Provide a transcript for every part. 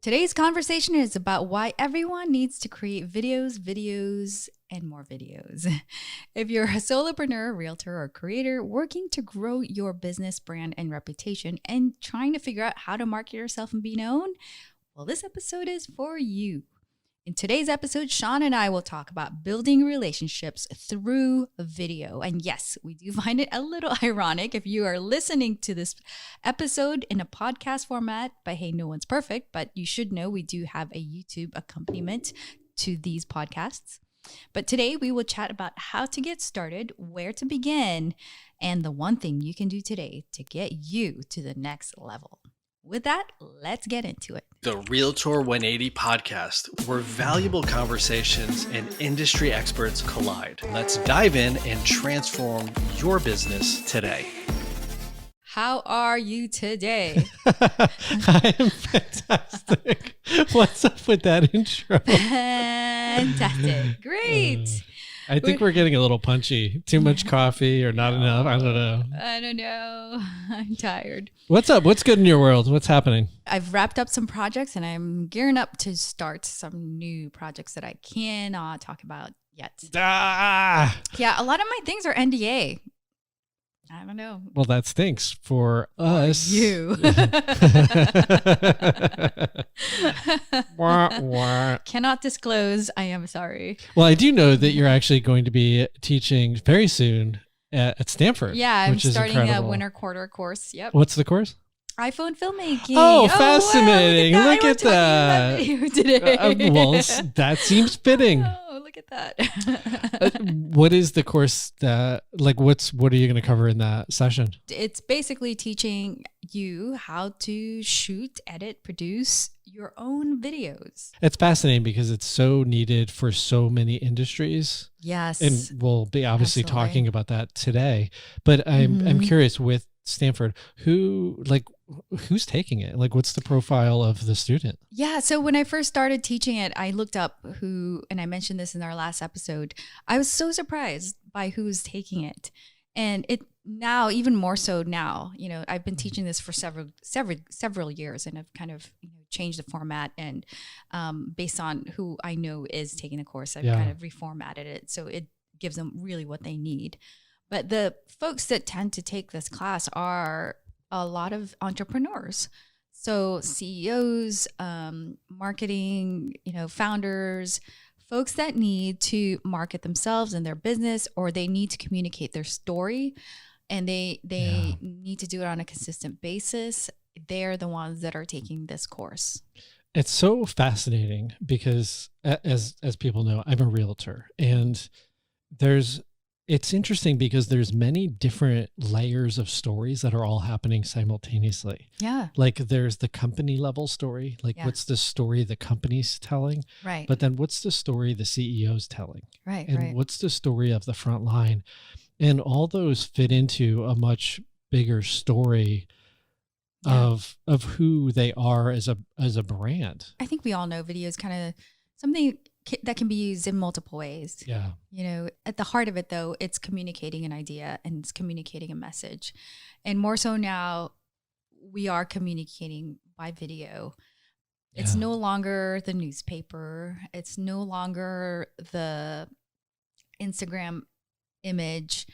Today's conversation is about why everyone needs to create videos, and more videos. If you're a solopreneur, realtor, or creator working to grow your business, brand, and reputation and trying to figure out how to market yourself and be known, well, this episode is for you. In today's episode, Shawn and I will talk about building relationships through video. And yes, we do find it a little ironic if you are listening to this episode in a podcast format, but hey, no one's perfect, but you should know we do have a YouTube accompaniment to these podcasts. But today we will chat about how to get started, where to begin, and the one thing you can do today to get you to the next level. With that, let's get into it. The Realtor 180 podcast, where valuable conversations and industry experts collide. Let's dive in and transform your business today. How are you today? I am fantastic. What's up with that intro? Fantastic. Great. I think we're getting a little punchy. Too much coffee or not enough? I don't know. I'm tired. What's up? What's good in your world? What's happening? I've wrapped up some projects and I'm gearing up to start some new projects that I cannot talk about yet. Yeah, a lot of my things are NDA. I don't know. Well, that stinks for us. You. Wah, wah. Cannot disclose. I am sorry. Well, I do know that you're actually going to be teaching very soon at Stanford. Yeah, I'm starting incredible. a winter quarter course. Yep. What's the course? iPhone filmmaking. Oh, fascinating. Wow, look at that. Today. That seems fitting. Oh, look at that. What is the course that, what are you going to cover in that session? It's basically teaching you how to shoot, edit, produce your own videos. It's fascinating because it's so needed for so many industries. Yes. And we'll be obviously Absolutely. talking about that today. But I'm curious with Stanford, who's taking it? Like, what's the profile of the student? Yeah. So when I first started teaching it, I looked up who, and I mentioned this in our last episode, I was so surprised by who's taking it. And it now, even more so now, I've been teaching this for several years, and I've kind of changed the format, and based on who I know is taking the course, I've kind of reformatted it so it gives them really what they need. But the folks that tend to take this class are a lot of entrepreneurs. So CEOs, marketing, founders, folks that need to market themselves and their business, or they need to communicate their story, and they need to do it on a consistent basis. They're the ones that are taking this course. It's so fascinating because as people know, I'm a realtor, and it's interesting because there's many different layers of stories that are all happening simultaneously. Yeah. Like there's the company level story. Like what's the story the company's telling? Right. But then what's the story the CEO's telling? Right. And what's the story of the front line? And all those fit into a much bigger story of who they are as a brand. I think we all know video is kind of something that can be used in multiple ways. Yeah. At the heart of it, though, it's communicating an idea and it's communicating a message. And more so now, we are communicating by video. Yeah. It's no longer the newspaper. It's no longer the Instagram image.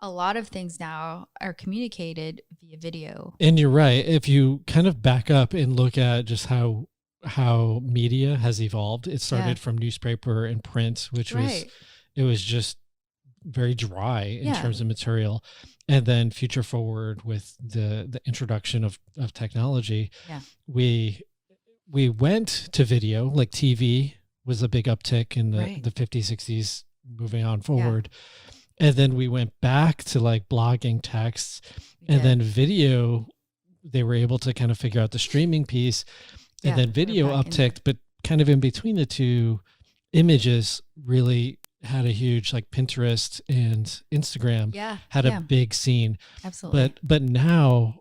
A lot of things now are communicated via video. And you're right. If you kind of back up and look at just how media has evolved. It started from newspaper and print, which was just very dry in terms of material. And then future forward with the introduction of technology, we went to video. Like TV was a big uptick in the 50s, 60s, moving on forward. And then we went back to like blogging, texts, and then video, they were able to kind of figure out the streaming piece. And then video upticked, but kind of in between the two, images really had a huge, like Pinterest and Instagram had a big scene. Absolutely. But now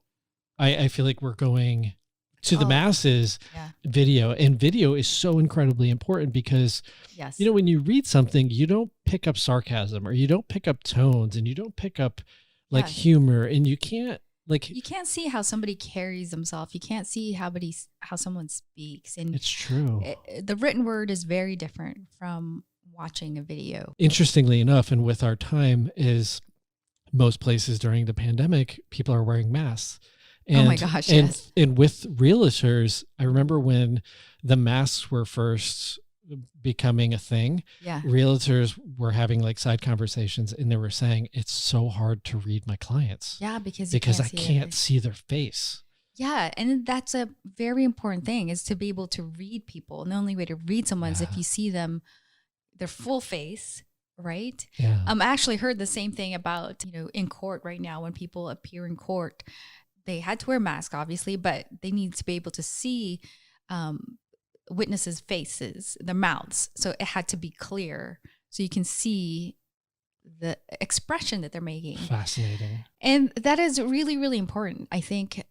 I feel like we're going to the masses video, and video is so incredibly important because, when you read something, you don't pick up sarcasm or you don't pick up tones and you don't pick up like humor, and you can't Like, you can't see how somebody carries themselves. You can't see how someone speaks. And it's true. The written word is very different from watching a video. Interestingly enough, and with our time, is most places during the pandemic, people are wearing masks. And, oh my gosh, yes. And with realtors, I remember when the masks were first becoming a thing, realtors were having like side conversations, and they were saying it's so hard to read my clients. Yeah, because I can't see their face. Yeah, and that's a very important thing, is to be able to read people. And the only way to read someone is if you see them, their full face, right? Yeah. I actually heard the same thing about, in court right now, when people appear in court, they had to wear a mask, obviously, but they need to be able to see witnesses' faces, their mouths. So it had to be clear so you can see the expression that they're making. Fascinating. And that is really, really important. I think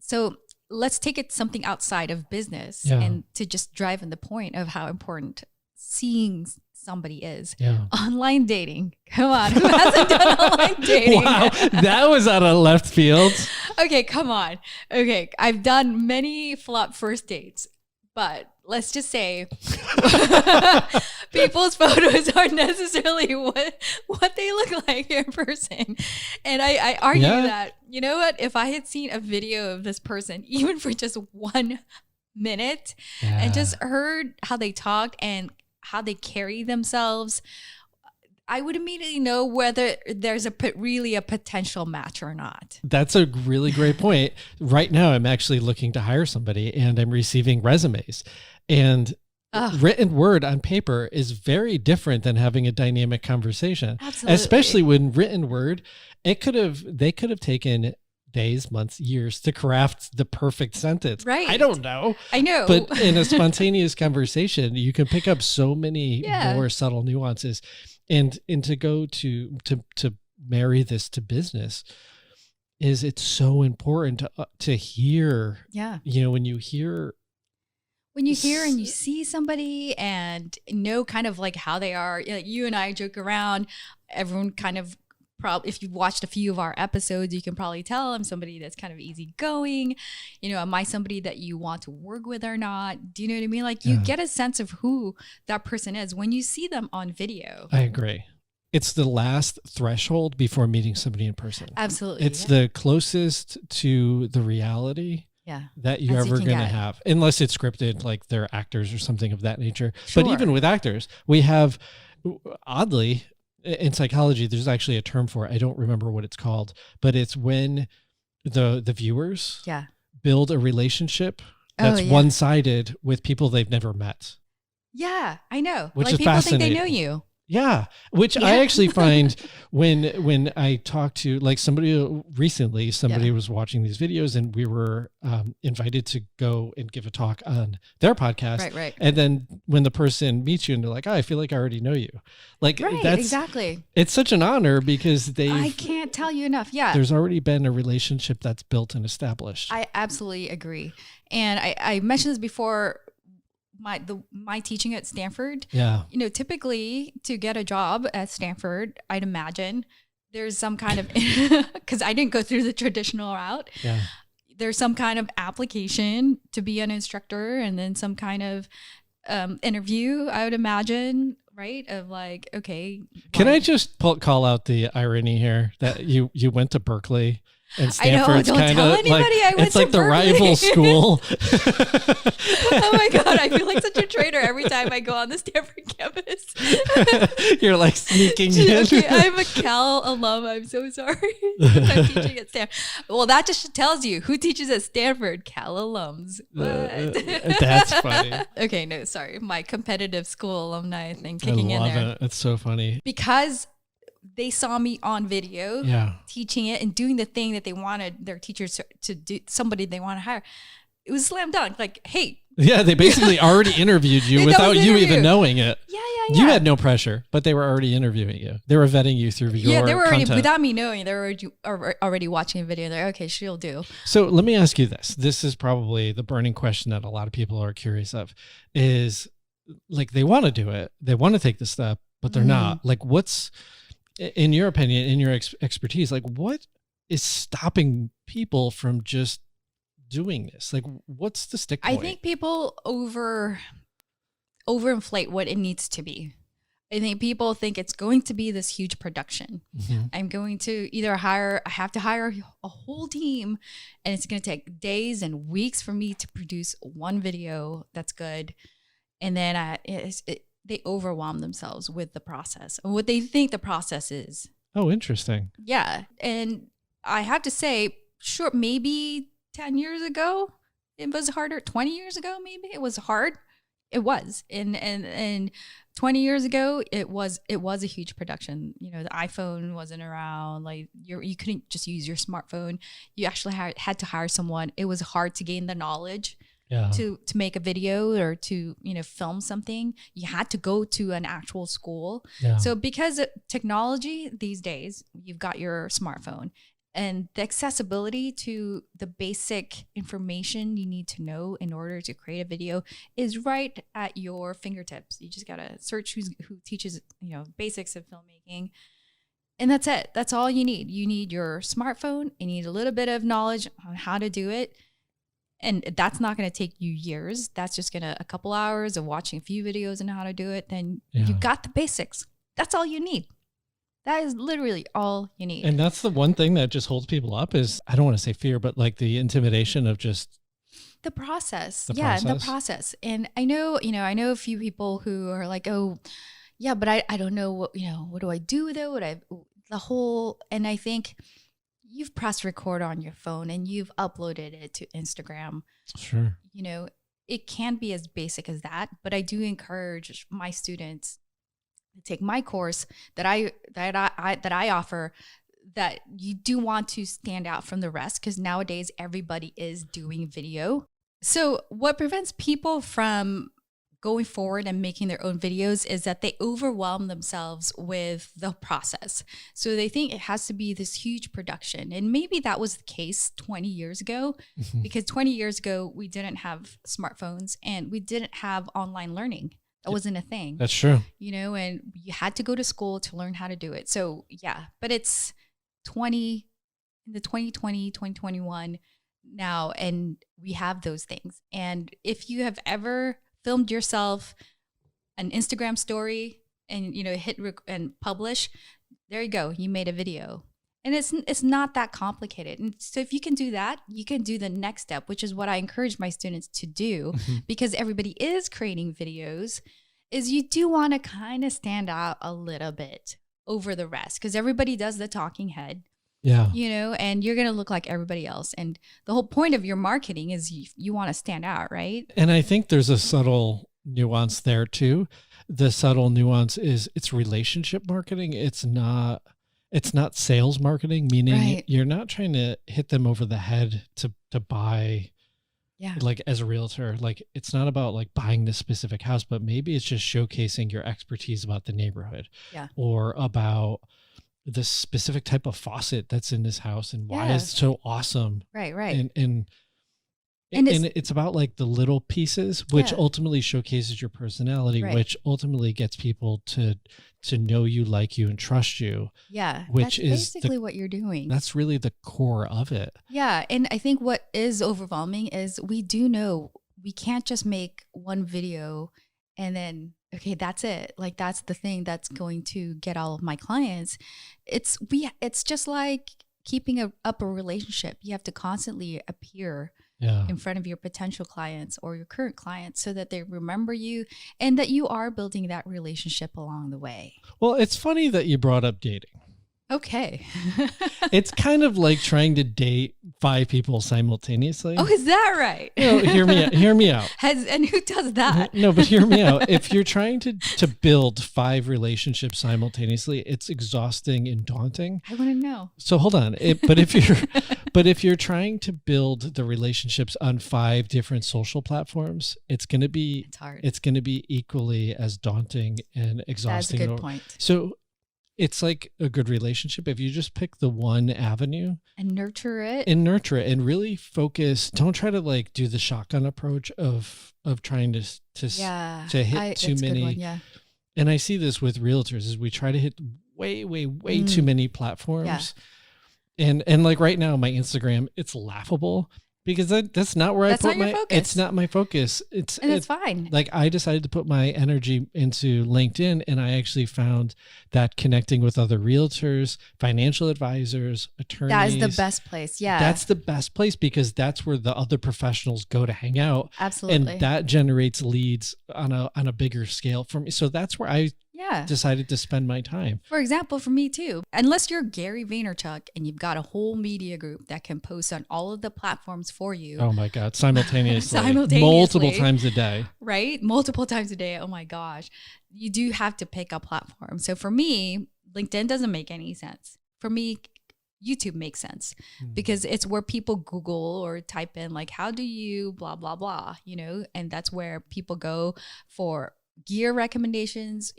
so let's take it something outside of business and to just drive in the point of how important seeing somebody is. Yeah. Online dating. Come on. Who hasn't done online dating? Wow. That was out of left field. Okay, come on. Okay. I've done many flop first dates, but let's just say people's photos aren't necessarily what they look like in person. And I argue that, you know what, if I had seen a video of this person, even for just 1 minute, and just heard how they talked and how they carry themselves, I would immediately know whether there's really a potential match or not. That's a really great point. Right now, I'm actually looking to hire somebody, and I'm receiving resumes. And written word on paper is very different than having a dynamic conversation. Absolutely. Especially when written word, they could have taken days, months, years to craft the perfect sentence. Right. I don't know. I know. But in a spontaneous conversation, you can pick up so many more subtle nuances. And to go to marry this to business is, it's so important to hear. Yeah. When you hear and you see somebody and know kind of like how they are, you and I joke around, everyone kind of probably, if you've watched a few of our episodes, you can probably tell I'm somebody that's kind of easygoing. Am I somebody that you want to work with or not? Do you know what I mean? Like you get a sense of who that person is when you see them on video. I agree. It's the last threshold before meeting somebody in person. Absolutely. It's the closest to the reality that you're ever going to have, unless it's scripted, like they're actors or something of that nature. Sure. But even with actors, we have, oddly, in psychology, there's actually a term for it. I don't remember what it's called, but it's when the viewers build a relationship that's one-sided with people they've never met. Yeah, I know. Which like is people fascinating. think they know you. Yeah, which I actually find when I talk to, like, somebody was watching these videos, and we were invited to go and give a talk on their podcast. Right. And then when the person meets you and they're like, I feel like I already know you. Like, that's exactly. It's such an honor because I can't tell you enough. Yeah. There's already been a relationship that's built and established. I absolutely agree. And I mentioned this before, my teaching at Stanford. Yeah. Typically to get a job at Stanford, I'd imagine there's some kind of, because I didn't go through the traditional route. Yeah. There's some kind of application to be an instructor, and then some kind of interview, I would imagine, right? Of like, okay. Can I just call out the irony here that you went to Berkeley? And Stanford's kind of like, it's like the rival school. Oh my God, I feel like such a traitor every time I go on the Stanford campus. You're like sneaking in. Okay, I'm a Cal alum. I'm so sorry. I'm teaching at Stanford. Well, that just tells you who teaches at Stanford. Cal alums. That's funny. Okay, no, sorry. My competitive school alumni thing kicking in there. I love it. It's so funny. Because they saw me on video teaching it and doing the thing that they wanted their teachers to do, somebody they want to hire. It was slam dunk. Like, hey. Yeah, they basically already interviewed you without you even knowing it. Yeah. You had no pressure, but they were already interviewing you. They were vetting you through your they were already, content. without me knowing, they were already watching a video. They're okay, she'll do. So let me ask you this. This is probably the burning question that a lot of people are curious of, is like, they want to do it. They want to take the step, but they're not. Like, what's, in your opinion, in your expertise, like what is stopping people from just doing this? Like, what's the stick point? I think people overinflate what it needs to be. I think people think it's going to be this huge production. I'm going to I have to hire a whole team, and it's going to take days and weeks for me to produce one video that's good. And then they overwhelm themselves with the process and what they think the process is. Oh, interesting. Yeah. And I have to say, sure, maybe 10 years ago, it was harder. 20 years ago, maybe it was hard. It was. And 20 years ago, it was a huge production. You know, the iPhone wasn't around. Like you couldn't just use your smartphone. You actually had to hire someone. It was hard to gain the knowledge to make a video or to, you know, film something. You had to go to an actual school. Yeah. So because of technology these days, you've got your smartphone. And the accessibility to the basic information you need to know in order to create a video is right at your fingertips. You just got to search who teaches, you know, basics of filmmaking. And that's it. That's all you need. You need your smartphone. You need a little bit of knowledge on how to do it. And that's not going to take you years. That's just a couple hours of watching a few videos on how to do it. Then you got the basics. That's all you need. That is literally all you need. And that's the one thing that just holds people up is, I don't want to say fear, but like the intimidation of just the process. The process. And I know a few people who are like, oh yeah, but I don't know what do I do with it? And I think you've pressed record on your phone and you've uploaded it to Instagram. Sure. You know, it can't be as basic as that, but I do encourage my students take my course that I offer, that you do want to stand out from the rest, because nowadays everybody is doing video. So what prevents people from going forward and making their own videos is that they overwhelm themselves with the process. So they think it has to be this huge production. And maybe that was the case 20 years ago, because 20 years ago, we didn't have smartphones and we didn't have online learning. That wasn't a thing. That's true. You know, and you had to go to school to learn how to do it. So yeah, but it's 2021 now, and we have those things. And if you have ever filmed yourself an Instagram story and, you know, hit and publish, there you go. You made a video. And it's not that complicated. And so if you can do that, you can do the next step, which is what I encourage my students to do, because everybody is creating videos, is you do want to kind of stand out a little bit over the rest, because everybody does the talking head. Yeah. You know, and you're going to look like everybody else. And the whole point of your marketing is you want to stand out, right? And I think there's a subtle nuance there too. The subtle nuance is it's relationship marketing. It's not sales marketing, meaning you're not trying to hit them over the head to buy. Yeah. Like as a realtor, like it's not about like buying this specific house, but maybe it's just showcasing your expertise about the neighborhood, or about the specific type of faucet that's in this house and why it's so awesome. Right. And it's about like the little pieces, which ultimately showcases your personality, which ultimately gets people to know you, like you, and trust you. Yeah. Which that's basically what you're doing. That's really the core of it. Yeah. And I think what is overwhelming is we do know we can't just make one video and then, okay, that's it. Like that's the thing that's going to get all of my clients. It's just like keeping up a relationship. You have to constantly appear in front of your potential clients or your current clients so that they remember you and that you are building that relationship along the way. Well, it's funny that you brought up dating. Okay. It's kind of like trying to date 5 people simultaneously. Oh, is that right? You know, hear me out. And who does that? No, but hear me out. If you're trying to build 5 relationships simultaneously, it's exhausting and daunting. I want to know. So hold on. But if you're trying to build the relationships on 5 different social platforms, it's going to be hard. It's going to be equally as daunting and exhausting. That's a good point. So it's like a good relationship. If you just pick the one avenue and nurture it and really focus, don't try to like do the shotgun approach of trying to hit too many. Good one, And I see this with realtors is we try to hit way too many platforms. And like right now, my Instagram, it's laughable because that's not where that's I put not your focus. It's not my focus. It's fine. Like I decided to put my energy into LinkedIn, and I actually found that connecting with other realtors, financial advisors, attorneys. That is the best place. Yeah. That's the best place because that's where the other professionals go to hang out. Absolutely. And that generates leads on a bigger scale for me. So that's where I decided to spend my time. For example, for me too, unless you're Gary Vaynerchuk and you've got a whole media group that can post on all of the platforms for you. Oh my God, simultaneously. Multiple times a day. Right? Multiple times a day. Oh my gosh. You do have to pick a platform. So for me, LinkedIn doesn't make any sense. For me, YouTube makes sense because it's where people Google or type in like, how do you blah, blah, blah, and that's where people go for gear recommendations,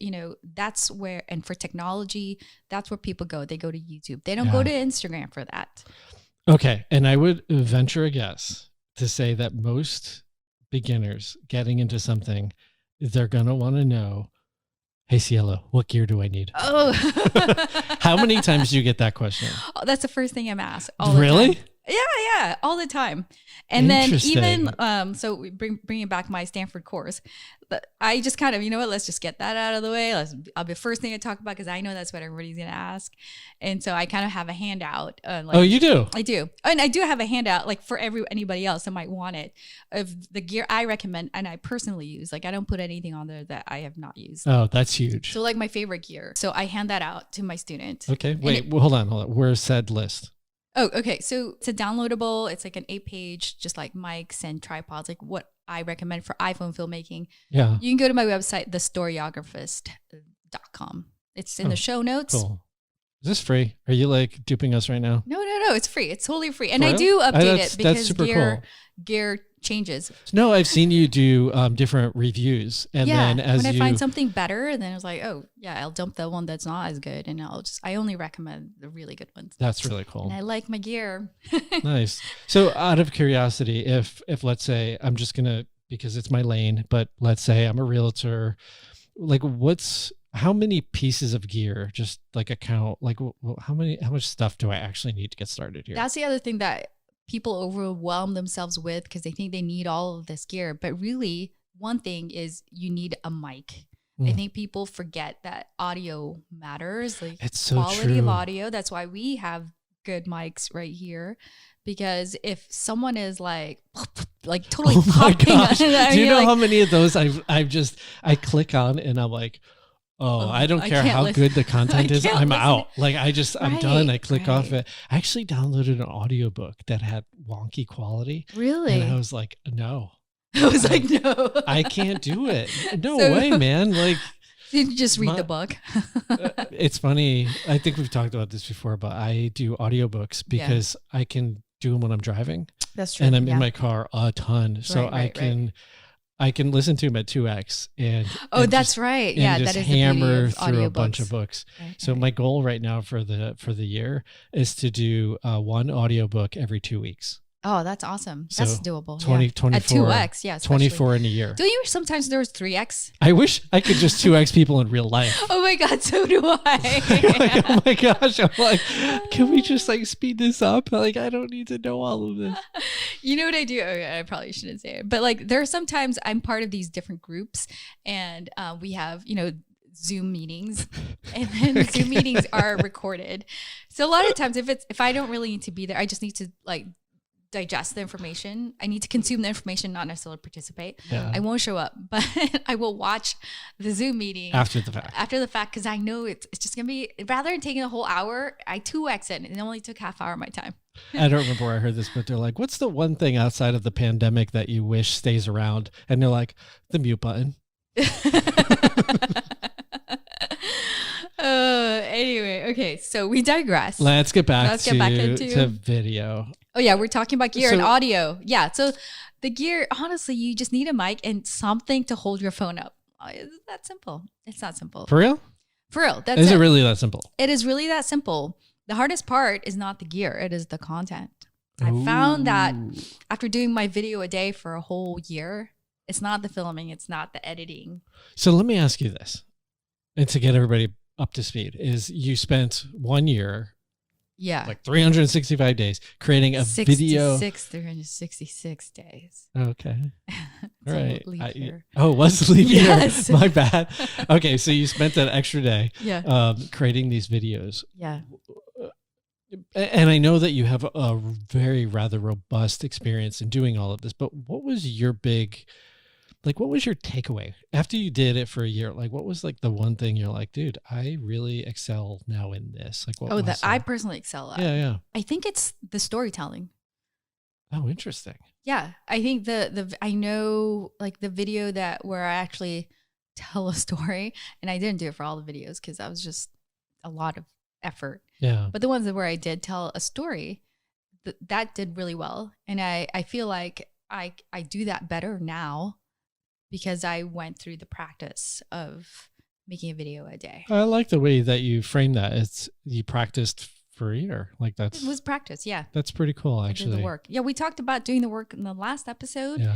that's where, and for technology, that's where people go. They go to YouTube. They don't go to Instagram for that. Okay. And I would venture a guess to say that most beginners getting into something, they're going to want to know, hey, Cielo, what gear do I need? Oh, how many times do you get that question? Oh, that's the first thing I'm asked. Really? Yeah, all the time. And then even, so bringing back my Stanford course, but I just kind of, let's just get that out of the way. I'll be the first thing I talk about because I know that's what everybody's going to ask. And so I kind of have a handout. Oh, you do? I do. And I do have a handout like for anybody else that might want it of the gear I recommend and I personally use. Like I don't put anything on there that I have not used. Oh, that's huge. So like my favorite gear. So I hand that out to my student. Okay. Wait, hold on. Where's said list? Oh, okay. So it's a downloadable. It's like an 8-page, just like mics and tripods, like what I recommend for iPhone filmmaking. Yeah. You can go to my website, thestoryographerist.com. It's in the show notes. Cool. Is this free? Are you like duping us right now? No. It's free. It's totally free. And I do update it because gear changes. No, I've seen you do different reviews. And then when I find something better, then I was like, oh yeah, I'll dump the one that's not as good. And I only recommend the really good ones. That's really cool. And I like my gear. Nice. So out of curiosity, if let's say I'm just going to, because it's my lane, but let's say I'm a realtor, like how many pieces of gear, just like account, like how much stuff do I actually need to get started here? That's the other thing that people overwhelm themselves with because they think they need all of this gear. But really, one thing is you need a mic. I think people forget that audio matters. Like it's so quality of audio. That's why we have good mics right here. Because if someone is like totally popping, do you know how many of those I click on and I'm like, oh, I don't care how good the content is. I'm out. Like I'm done. I click off it. I actually downloaded an audiobook that had wonky quality. Really? And I was like, no. I was like, no. I can't do it. No way, man. Like, you just read the book. It's funny. I think we've talked about this before, but I do audiobooks because I can do them when I'm driving. That's true. And I'm in my car a ton. So I can listen to them at 2x and that's right. Yeah, just that is hammer the through a bunch of books. Right, so my goal right now for the year is to do one audiobook every 2 weeks. Oh, that's awesome. That's so doable. 24 at 2x, yeah. 24 in a year. Don't you sometimes there's 3x? I wish I could just 2x people in real life. Oh my God, so do I. Like, oh my gosh. I'm like, can we just like speed this up? Like, I don't need to know all of this. You know what I do? I probably shouldn't say it, but like there are sometimes I'm part of these different groups and we have, Zoom meetings and then Zoom meetings are recorded. So a lot of times if I don't really need to be there, I just need to like digest the information. I need to consume the information, not necessarily participate. Yeah. I won't show up, but I will watch the Zoom meeting after the fact because I know it's just gonna be, rather than taking a whole hour, I 2x it and it only took half hour of my time. I don't remember where I heard this, but they're like, what's the one thing outside of the pandemic that you wish stays around? And they're like, the mute button. Anyway, okay, so we digress. Let's get back to video. Oh yeah, we're talking about gear and audio. Yeah, so the gear, honestly, you just need a mic and something to hold your phone up. It's that simple. It's not simple. For real? For real. Is it really that simple? It is really that simple. The hardest part is not the gear. It is the content. I found that after doing my video a day for a whole year, it's not the filming. It's not the editing. So let me ask you this. And to get everybody up to speed is you spent 1 year Yeah. Like 365 days creating a video. 366 days. Okay. All right. Leap year. Oh, it was leap Yes. year. My bad. Okay. So you spent that extra day creating these videos. Yeah. And I know that you have a very rather robust experience in doing all of this, but what was your takeaway after you did it for a year? Like, what was like the one thing you're like, dude, I really excel now in this? Like, what? That I personally excel at. Yeah. I think it's the storytelling. Oh, interesting. Yeah, I think I know like the video where I actually tell a story, and I didn't do it for all the videos because that was just a lot of effort. Yeah. But the ones where I did tell a story, that did really well, and I feel like I do that better now because I went through the practice of making a video a day. I like the way that you frame that. You practiced for a year. Like it was practice. Yeah. That's pretty cool, actually. I did the work. Yeah. We talked about doing the work in the last episode. Yeah.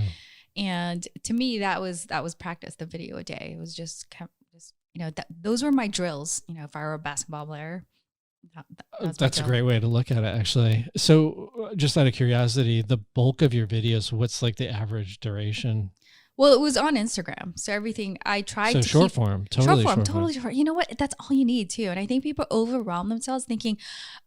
And to me, that was practice, the video a day. It was just those were my drills. If I were a basketball player. That's a great way to look at it, actually. So just out of curiosity, the bulk of your videos, what's like the average duration? Well, it was on Instagram. So everything I tried to short form, totally short. You know what? That's all you need too. And I think people overwhelm themselves thinking,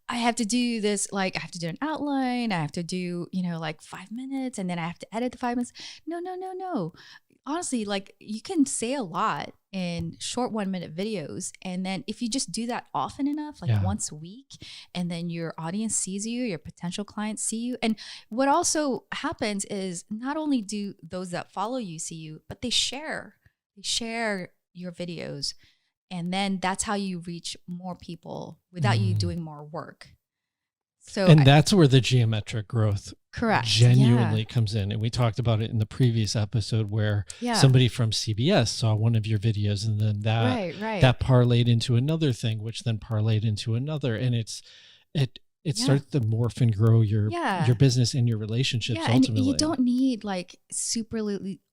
I have to do this, like I have to do an outline. I have to do, like 5 minutes and then I have to edit the 5 minutes. No. Honestly, like you can say a lot in short 1 minute videos. And then if you just do that often enough, like once a week, and then your audience sees you, your potential clients see you. And what also happens is not only do those that follow you see you, but they share your videos. And then that's how you reach more people without you doing more work. So, and that's where the geometric growth genuinely yeah. comes in. And we talked about it in the previous episode where somebody from CBS saw one of your videos, and then that parlayed into another thing, which then parlayed into another. And it starts to morph and grow your business and your relationships ultimately. And you don't need like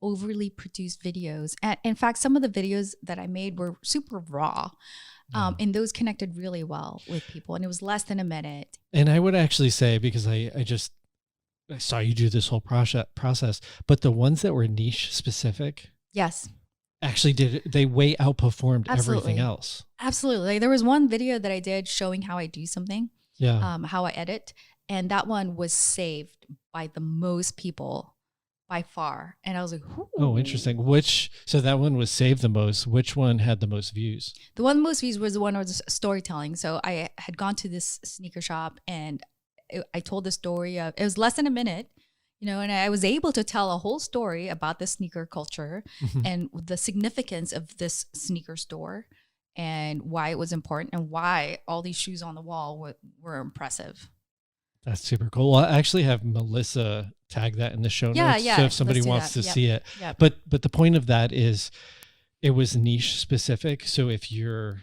overly produced videos. And in fact, some of the videos that I made were super raw. And those connected really well with people, and it was less than a minute. And I would actually say, because I saw you do this whole process, but the ones that were niche specific, yes, actually they way outperformed everything else. Absolutely. Like, there was one video that I did showing how I do something, how I edit, and that one was saved by the most people by far. And I was like, ooh. Oh, interesting. So that one was saved the most. Which one had the most views? The one most views was the one was storytelling. So I had gone to this sneaker shop and I told the story of, it was less than a minute, and I was able to tell a whole story about the sneaker culture and the significance of this sneaker store and why it was important and why all these shoes on the wall were impressive. That's super cool. Well, I actually have Melissa tag that in the show notes. So if somebody wants to see it. Yep. But the point of that is it was niche specific. So if you're,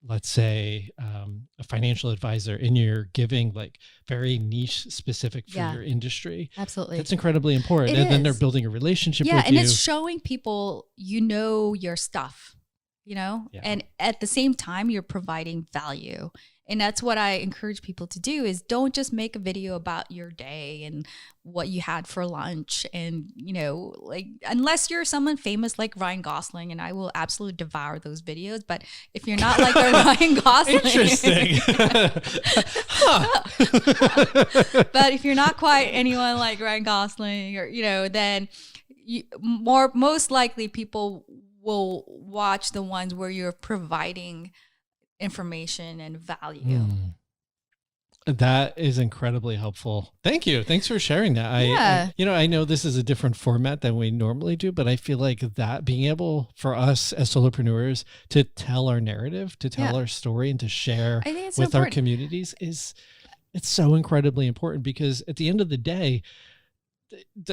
let's say, a financial advisor and you're giving like very niche specific for your industry. Absolutely. That's incredibly important. Then they're building a relationship with you. And it's showing people, your stuff, and at the same time, you're providing value. And that's what I encourage people to do is don't just make a video about your day and what you had for lunch. And, like, unless you're someone famous like Ryan Gosling, and I will absolutely devour those videos. But if you're not like a Ryan Gosling. Interesting. But if you're not quite anyone like Ryan Gosling or, then most likely people will watch the ones where you're providing information and value. That is incredibly helpful. Thank you. Thanks for sharing that. I know this is a different format than we normally do, but I feel like that being able for us as solopreneurs to tell our narrative, to tell our story, and to share with our communities it's so incredibly important, because at the end of the day,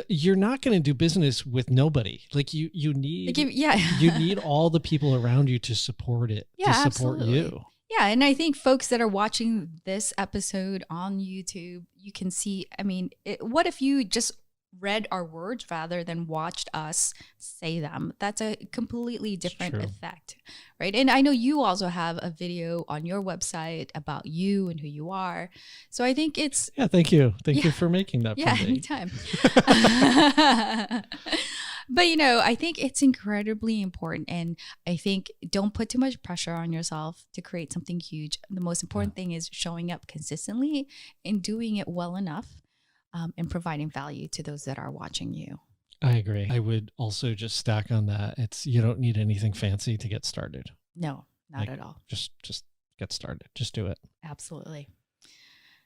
you're not going to do business with nobody. Like you need, you need all the people around you to support it, to support you. Yeah. And I think folks that are watching this episode on YouTube, you can see, what if you just read our words rather than watched us say them. That's a completely different effect, right? And I know you also have a video on your website about you and who you are. So I think it's... Yeah, thank you. Thank you for making that for me. Anytime. But, I think it's incredibly important. And I think don't put too much pressure on yourself to create something huge. The most important thing is showing up consistently and doing it well enough, and providing value to those that are watching you. I agree. I would also just stack on that. You don't need anything fancy to get started. No, not at all. Just get started. Just do it. Absolutely.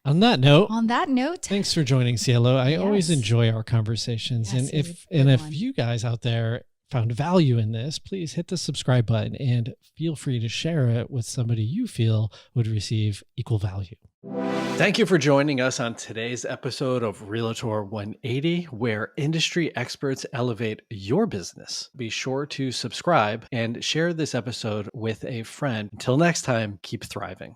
On that note, thanks for joining, Cielo. I always enjoy our conversations. Yes, and if you guys out there found value in this, please hit the subscribe button and feel free to share it with somebody you feel would receive equal value. Thank you for joining us on today's episode of Realtor 180, where industry experts elevate your business. Be sure to subscribe and share this episode with a friend. Until next time, keep thriving.